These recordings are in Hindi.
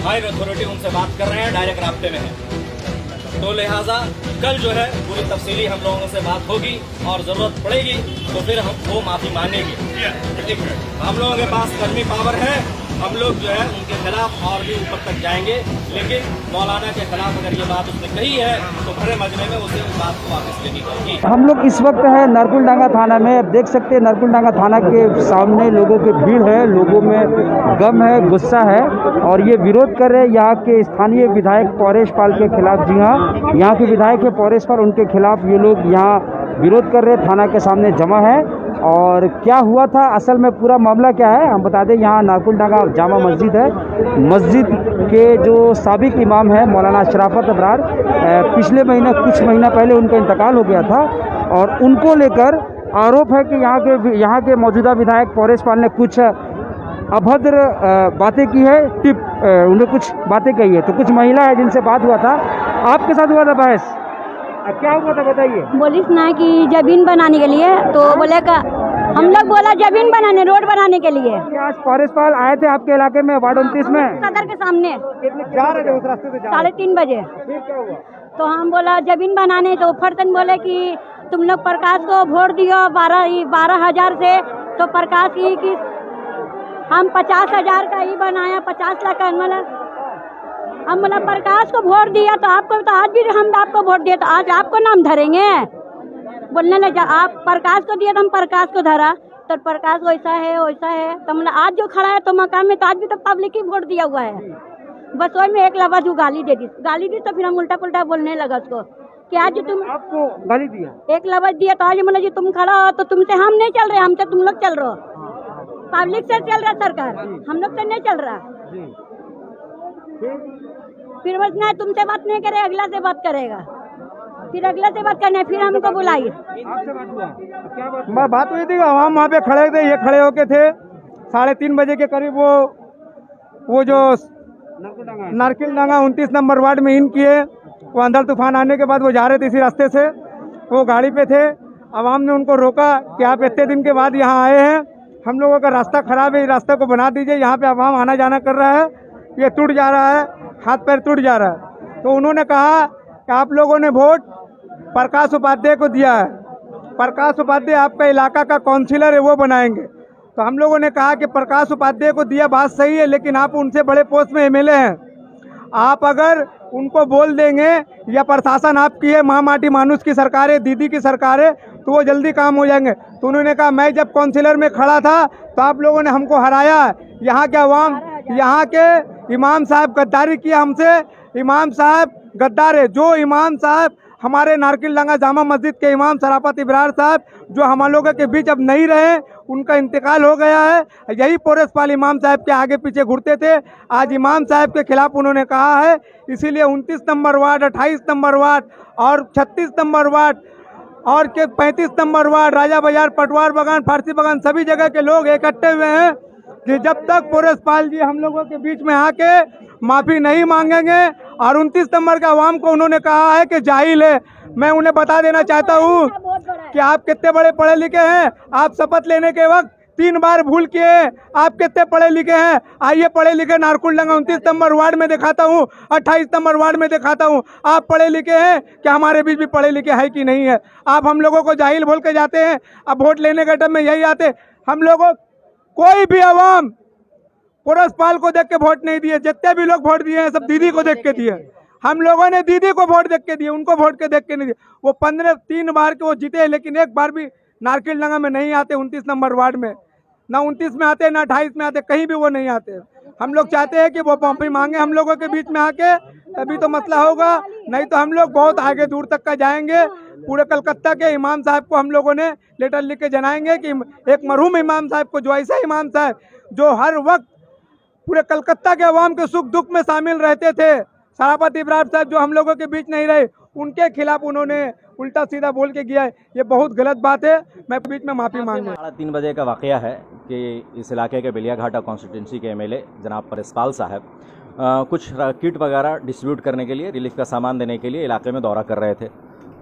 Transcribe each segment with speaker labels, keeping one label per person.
Speaker 1: हायर अथॉरिटी उनसे बात कर रहे हैं, डायरेक्ट राब्ते में है। तो लिहाजा कल जो है पूरी तफसीली हम लोगों से बात होगी और जरूरत पड़ेगी तो फिर हम वो माफी मांगेंगे। हम लोगों के पास कर्मी पावर है, हम लोग जो है उनके खिलाफ और भी ऊपर तक जाएंगे, लेकिन मौलाना के खिलाफ अगर ये बात उसने कही है तो भरे मजमे में उसे उस बात को वापस लेनी होगी।
Speaker 2: हम लोग इस वक्त है नरकुलडांगा थाना में। अब देख सकते हैं नरकुलडांगा थाना के सामने लोगों की भीड़ है, लोगों में गम है, गुस्सा है और ये विरोध कर रहे हैं यहाँ के स्थानीय विधायक पौरेश पाल के खिलाफ। जी हाँ, यहाँ के विधायक है पौरेश पाल, उनके खिलाफ ये लोग यहाँ विरोध कर रहे हैं, थाना के सामने जमा है। और क्या हुआ था असल में, पूरा मामला क्या है हम बता दें। यहाँ नरकुलडांगा जामा मस्जिद है, मस्जिद के जो साबिक इमाम है मौलाना शराफत अबरार, पिछले महीने कुछ महीना पहले उनका इंतकाल हो गया था और उनको लेकर आरोप है कि यहाँ के मौजूदा विधायक पौरेश पाल ने कुछ अभद्र बातें की है, उन्हें कुछ बातें कही है। तो कुछ महिला है जिनसे बात हुआ था, आपके साथ हुआ था बहस, क्या हुआ था बताइए।
Speaker 3: बोलिस ना कि जमीन बनाने के लिए, तो बोले का हम लोग बोला जमीन बनाने, रोड बनाने के लिए।
Speaker 2: आज पौरेश पाल आए थे आपके इलाके में वार्ड 29 में,
Speaker 3: सदर के सामने
Speaker 2: जा रहे थे उस रास्ते से
Speaker 3: 3:30 बजे।
Speaker 2: फिर क्या हुआ?
Speaker 3: तो हम बोला जमीन बनाने, तो फर्जन बोले कि तुम लोग प्रकाश को वोट दियो 12,000 से, तो प्रकाश ही कि हम 50,000 का ही बनाया, 50 लाख का मतलब हम बोला प्रकाश को वोट दिया तो आपको, तो आज भी हम आपको वोट दिए तो आज आपको नाम धरेंगे। बोलने लगे आप प्रकाश को दिया तो हम प्रकाश को धरा, तो प्रकाश वैसा है वैसा है। तो मतलब आज जो खड़ा है तो मकान में, तो आज भी तो पब्लिक ही वोट दिया हुआ है। बस वही में एक लफ्ज वो गाली दे दी तो फिर हम उल्टा पुल्टा बोलने लगा उसको कि आज तुम
Speaker 2: आपको गाली दिया,
Speaker 3: एक लफ्ज दिया तो आज मतलब जी तुम खड़ा हो तो तुमसे हम नहीं चल रहे, हमसे तुम लोग चल रहे हो। पब्लिक से चल रहा सरकार, हम लोग से नहीं चल रहा। फिर बस नहीं तुमसे बात नहीं करे, अगला से बात करेगा, फिर अगला से बात करने, फिर हमको बुलाइए।
Speaker 2: आपसे बात हुआ तो क्या बात हुई थी? हम वहाँ पे खड़े थे, ये खड़े होके थे 3:30 बजे के करीब। वो जो नरकुलडांगा 29 नंबर वार्ड में इन किए, वो अंदर तूफान आने के बाद वो जा रहे थे इसी रास्ते से, वो गाड़ी पे थे। आवाम ने उनको रोका कि आप इतने दिन के बाद यहाँ आए हैं, हम लोगों का रास्ता खराब है, इस रास्ते को बना दीजिए, यहाँ पे आवाम आना जाना कर रहा है, ये टूट जा रहा है, हाथ पैर टूट जा रहा है। तो उन्होंने कहा कि आप लोगों ने वोट प्रकाश उपाध्याय को दिया है, प्रकाश उपाध्याय आपका इलाका का काउंसिलर है, वो बनाएंगे। तो हम लोगों ने कहा कि प्रकाश उपाध्याय को दिया बात सही है, लेकिन आप उनसे बड़े पोस्ट में एमएलए हैं, आप अगर उनको बोल देंगे या प्रशासन आपकी है, महामाटी मानुष की सरकार है, दीदी की सरकार है, तो वो जल्दी काम हो जाएंगे। तो उन्होंने कहा मैं जब काउंसिलर में खड़ा था तो आप लोगों ने हमको हराया है, यहाँ के अवाम, यहाँ के इमाम साहब गद्दारी किया हमसे, इमाम साहब गद्दार है। जो इमाम साहब हमारे नरकुलडांगा जामा मस्जिद के इमाम शराफत इब्रार साहब जो हम लोगों के बीच अब नहीं रहे, उनका इंतकाल हो गया है। यही पौरेश पाल इमाम साहब के आगे पीछे घूरते थे, आज इमाम साहब के खिलाफ उन्होंने कहा है। इसीलिए 29 नंबर वार्ड, 28 नंबर वार्ड और 36 नंबर वार्ड और के 35 नंबर वार्ड, राजा बाजार, पटवार बागान, फारसी बागान, सभी जगह के लोग इकट्ठे हुए हैं कि जब तक पौरेश पाल जी हम लोगों के बीच में आके माफी नहीं मांगेंगे। और 29 नंबर के अवाम को उन्होंने कहा है कि जाहिल है। मैं उन्हें बता देना चाहता हूँ कि आप कितने बड़े पढ़े लिखे हैं, आप शपथ लेने के वक्त 3 बार भूल किए, आप कितने पढ़े लिखे हैं। आइए पढ़े लिखे नरकुलडांगा 29 नंबर वार्ड में दिखाता हूँ, 28 नंबर वार्ड में दिखाता हूँ। आप पढ़े लिखे हैं कि हमारे बीच भी पढ़े लिखे है कि नहीं है? आप हम लोगों को जाहिल बोल के जाते हैं, अब वोट लेने के टाइम में यही आते। हम लोगों कोई भी अवाम पौरेश पाल को देख के वोट नहीं दिए, जितने भी लोग वोट दिए हैं सब दीदी को देख के दिए। हम लोगों ने दीदी को वोट देख के दिए, उनको वोट के देख के नहीं दिए। वो 3 बार के वो जीते, लेकिन एक बार भी नरकुलडांगा में नहीं आते, 29 नंबर वार्ड में ना 29 में आते, ना 28 में आते, कहीं भी वो नहीं आते। हम लोग चाहते हैं कि वो माफी मांगे हम लोगों के बीच में आके, तभी तो मसला होगा, नहीं तो हम लोग बहुत आगे दूर तक का जाएंगे। पूरे कलकत्ता के इमाम साहब को हम लोगों ने लेटर लिख के जनाएंगे कि एक मरहूम इमाम साहब को, जो ऐसा इमाम साहब जो हर वक्त पूरे कलकत्ता के अवाम के सुख दुख में शामिल रहते थे, शराफत इब्रार साहब जो हम लोगों के बीच नहीं रहे, उनके खिलाफ उन्होंने उल्टा सीधा बोल के गया है, ये बहुत गलत बात है। मैं बीच में माफी मांगू।
Speaker 4: 3:30 बजे का वाकया है कि इस इलाके के बेलियाघाटा कॉन्स्टिट्यूंसी के एमएलए जनाब पौरेश पाल साहब कुछ किट वगैरह डिस्ट्रीब्यूट करने के लिए, रिलीफ का सामान देने के लिए इलाके में दौरा कर रहे थे।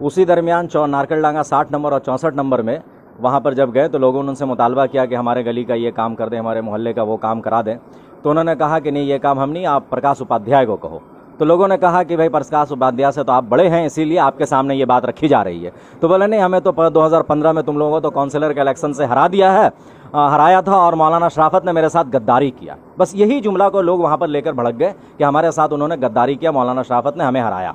Speaker 4: उसी दरमियान नरकुलडांगा 60 नंबर और 64 नंबर में वहाँ पर जब गए तो लोगों ने उनसे मुतालबा किया कि हमारे गली का ये काम कर दें, हमारे मोहल्ले का वो काम करा दें। तो उन्होंने कहा कि नहीं, ये काम हम नहीं, आप प्रकाश उपाध्याय को कहो। तो लोगों ने कहा कि भाई प्रकाश उपाध्याय से तो आप बड़े हैं, इसीलिए आपके सामने ये बात रखी जा रही है। तो बोले नहीं, हमें तो 2015 में तुम लोगों को तो काउंसिलर के इलेक्शन से हराया था और मौलाना शराफत ने मेरे साथ गद्दारी किया। बस यही जुमला को लोग वहाँ पर लेकर भड़क गए कि हमारे साथ उन्होंने गद्दारी किया, मौलाना शराफत ने हमें हराया।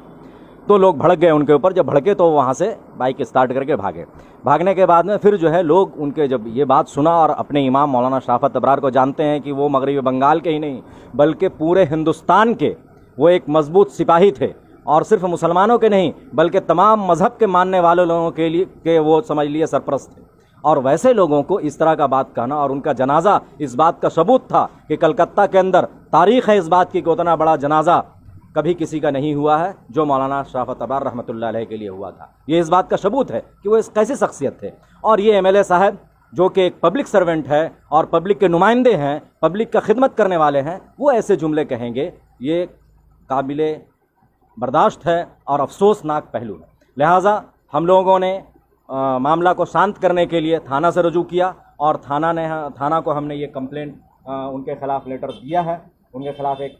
Speaker 4: तो लोग भड़क गए उनके ऊपर। जब भड़के तो वहाँ से बाइक स्टार्ट करके भागे। भागने के बाद में फिर जो है लोग उनके जब ये बात सुना, और अपने इमाम मौलाना शराफत अबरार को जानते हैं कि वो मगरबी बंगाल के ही नहीं बल्कि पूरे हिंदुस्तान के वो एक मजबूत सिपाही थे, और सिर्फ मुसलमानों के नहीं बल्कि तमाम मज़हब के मानने वाले लोगों के लिए के वो समझ लिए सरपरस्त थे। और वैसे लोगों को इस तरह का बात कहना, और उनका जनाजा इस बात का सबूत था कि कलकत्ता के अंदर तारीख़ है इस बात की कि उतना बड़ा जनाजा कभी किसी का नहीं हुआ है जो मौलाना शराफत अबरार रहमतुल्लाह अलैह के लिए हुआ था। ये इस बात का सबूत है कि वो इस कैसी शख्सियत थे। और ये एमएलए साहब जो कि एक पब्लिक सर्वेंट है और पब्लिक के नुमाइंदे हैं, पब्लिक का खिदमत करने वाले हैं, वो ऐसे जुमले कहेंगे, ये काबिले बर्दाश्त है और अफसोसनाक पहलू है। लिहाजा हम लोगों ने मामला को शांत करने के लिए थाना से रुजू किया, और थाना को हमने ये कंप्लेंट उनके ख़िलाफ़ लेटर दिया है, उनके ख़िलाफ़ एक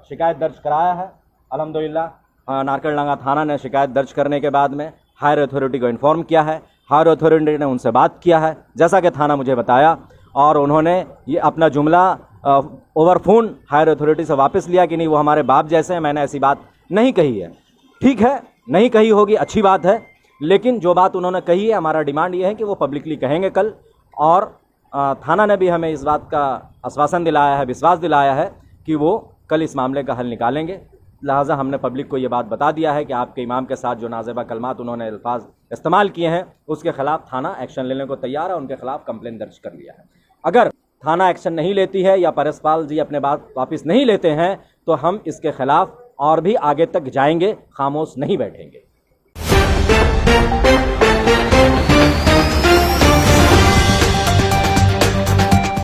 Speaker 4: शिकायत दर्ज कराया है। अल्हम्दुलिल्लाह नारकलडांगा थाना ने शिकायत दर्ज करने के बाद में हायर अथॉरिटी को इन्फॉर्म किया है। हायर अथॉरिटी ने उनसे बात किया है जैसा कि थाना मुझे बताया, और उन्होंने ये अपना जुमला ओवर फोन हायर अथॉरिटी से वापस लिया कि नहीं, वो हमारे बाप जैसे हैं, मैंने ऐसी बात नहीं कही है। ठीक है, नहीं कही होगी, अच्छी बात है, लेकिन जो बात उन्होंने कही है, हमारा डिमांड ये है कि वो पब्लिकली कहेंगे कल। और थाना ने भी हमें इस बात का आश्वासन दिलाया है, विश्वास दिलाया है कि वो कल इस मामले का हल निकालेंगे। लिहाजा हमने पब्लिक को ये बात बता दिया है कि आपके इमाम के साथ जो नाज़ेबा कलमात उन्होंने अल्फाज इस्तेमाल किए हैं उसके ख़िलाफ़ थाना एक्शन लेने को तैयार है, उनके ख़िलाफ़ कंप्लेंट दर्ज कर लिया है। अगर थाना एक्शन नहीं लेती है या परसपाल जी अपने बात वापस नहीं लेते हैं तो हम इसके ख़िलाफ़ और भी आगे तक जाएंगे, खामोश नहीं बैठेंगे।